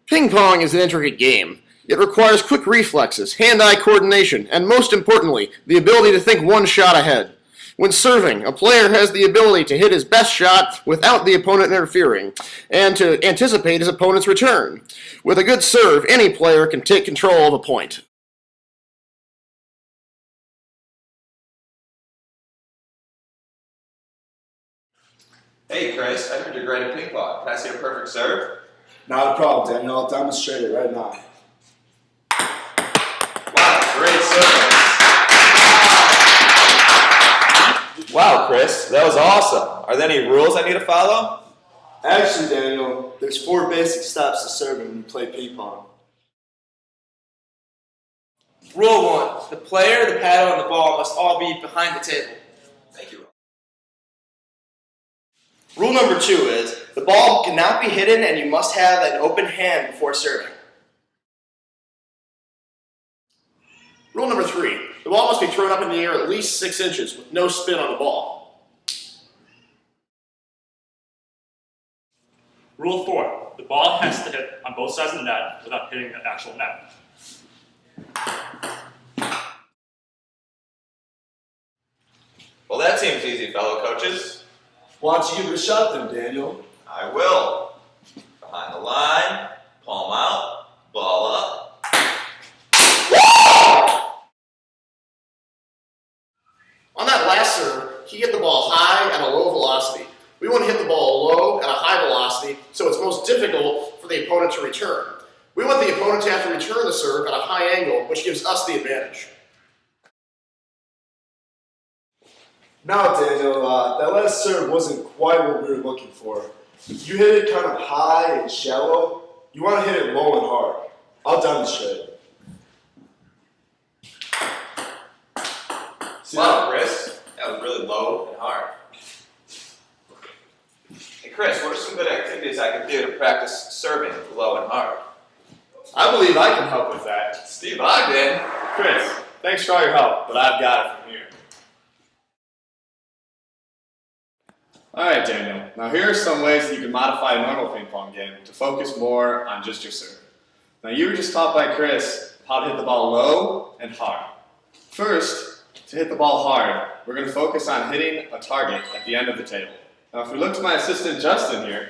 Ping pong is an intricate game. It requires quick reflexes, hand-eye coordination, and most importantly, the ability to think one shot ahead. When serving, a player has the ability to hit his best shot without the opponent interfering, and to anticipate his opponent's return. With a good serve, any player can take control of a point. Hey Chris, I heard you're great at ping pong. Can I see a perfect serve? Not a problem, Daniel. I'll demonstrate it right now. Wow, great service. Wow, Chris, that was awesome. Are there any rules I need to follow? Actually, Daniel, there's 4 basic steps to serving when you play ping pong. Rule 1. The player, the paddle, and the ball must all be behind the table. Thank you. Rule number 2 is, the ball cannot be hidden and you must have an open hand before serving. Rule number 3, the ball must be thrown up in the air at least 6 inches with no spin on the ball. Rule 4, the ball has to hit on both sides of the net without hitting the actual net. Well, that seems easy, fellow coaches. Why don't you give it a shot then, Daniel? I will. Behind the line, palm out, ball up. On that last serve, he hit the ball high at a low velocity. We want to hit the ball low at a high velocity, so it's most difficult for the opponent to return. We want the opponent to have to return the serve at a high angle, which gives us the advantage. Now, Daniel, that last serve wasn't quite what we were looking for. You hit it kind of high and shallow. You want to hit it low and hard. I'll demonstrate. Wow, Chris, that was really low and hard. Hey Chris, what are some good activities I can do to practice serving low and hard? I believe I can help with that. Steve Ogden. Chris, thanks for all your help, but I've got it from here. Alright, Daniel. Now here are some ways that you can modify a normal ping pong game to focus more on just your serve. Now you were just taught by Chris how to hit the ball low and hard. First, to hit the ball hard, we're going to focus on hitting a target at the end of the table. Now if we look to my assistant Justin here,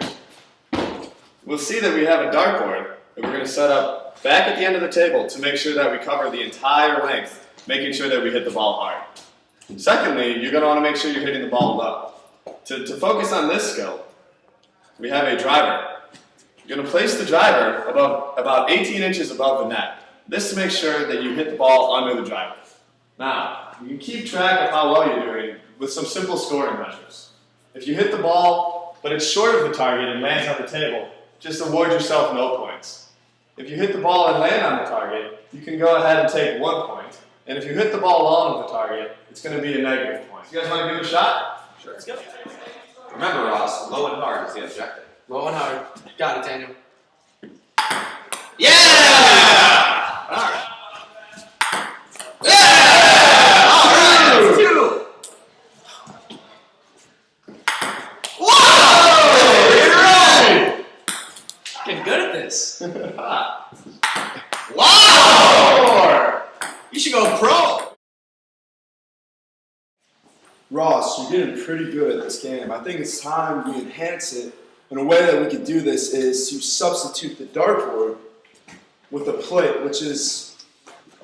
we'll see that we have a dartboard that we're going to set up back at the end of the table to make sure that we cover the entire length, making sure that we hit the ball hard. Secondly, you're going to want to make sure you're hitting the ball low. To focus on this skill, we have a driver. You're going to place the driver about 18 inches above the net. This to make sure that you hit the ball under the driver. Now, you can keep track of how well you're doing with some simple scoring measures. If you hit the ball, but it's short of the target and lands on the table, just award yourself no points. If you hit the ball and land on the target, you can go ahead and take 1 point. And if you hit the ball long of the target, it's going to be a negative point. You guys want to give it a shot? Sure. Let's go. Remember, Ross, low and hard is the objective. Low and hard. Got it, Daniel. Yeah! All right. Yeah! All right! 2. Whoa! You're right! Getting good at this. Wow! You should go pro. Ross, you're getting pretty good at this game. I think it's time we enhance it. And a way that we could do this is to substitute the dartboard with a plate, which is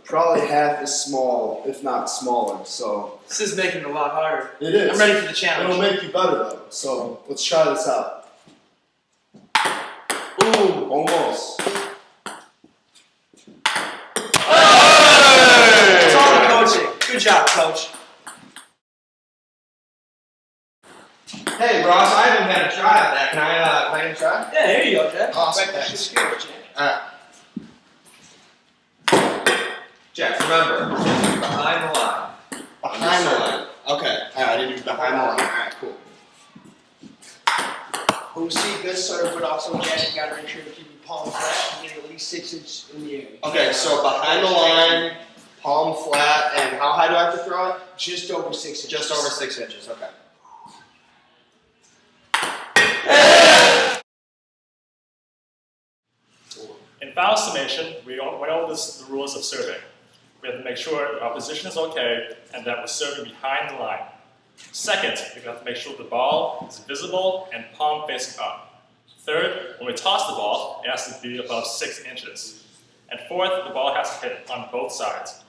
probably half as small, if not smaller. So This is making it a lot harder. it is. I'm ready for the challenge. It'll make you better though. So let's try this out. Ooh. Almost. Hey! It's all the coaching. Good job, coach. Hey, Ross, I haven't had a try at that. Can I get a try? Yeah, here you go, Jeff. Awesome, thanks. Jeff, remember, behind the line. Behind the line. Okay. I did do behind the line. Alright, cool. When we see good serve, but also again, you gotta make sure to keep your palm flat and get at least 6 inches in the air. Okay, so behind the line, palm flat, and how high do I have to throw it? Just over 6 inches. Just over 6 inches, okay. In foul summation, we went over the rules of serving. We have to make sure our position is okay and that we're serving behind the line. Second, we have to make sure the ball is visible and palm facing up. Third, when we toss the ball, it has to be above 6 inches. And fourth, the ball has to hit on both sides.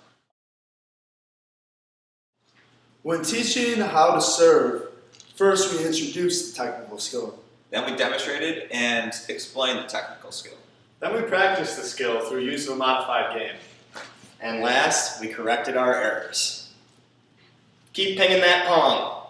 When teaching how to serve, first we introduce the technical skill. Then we demonstrated and explained the technical skill. Then we practiced the skill through use of a modified game. And last, we corrected our errors. Keep pinging that pong.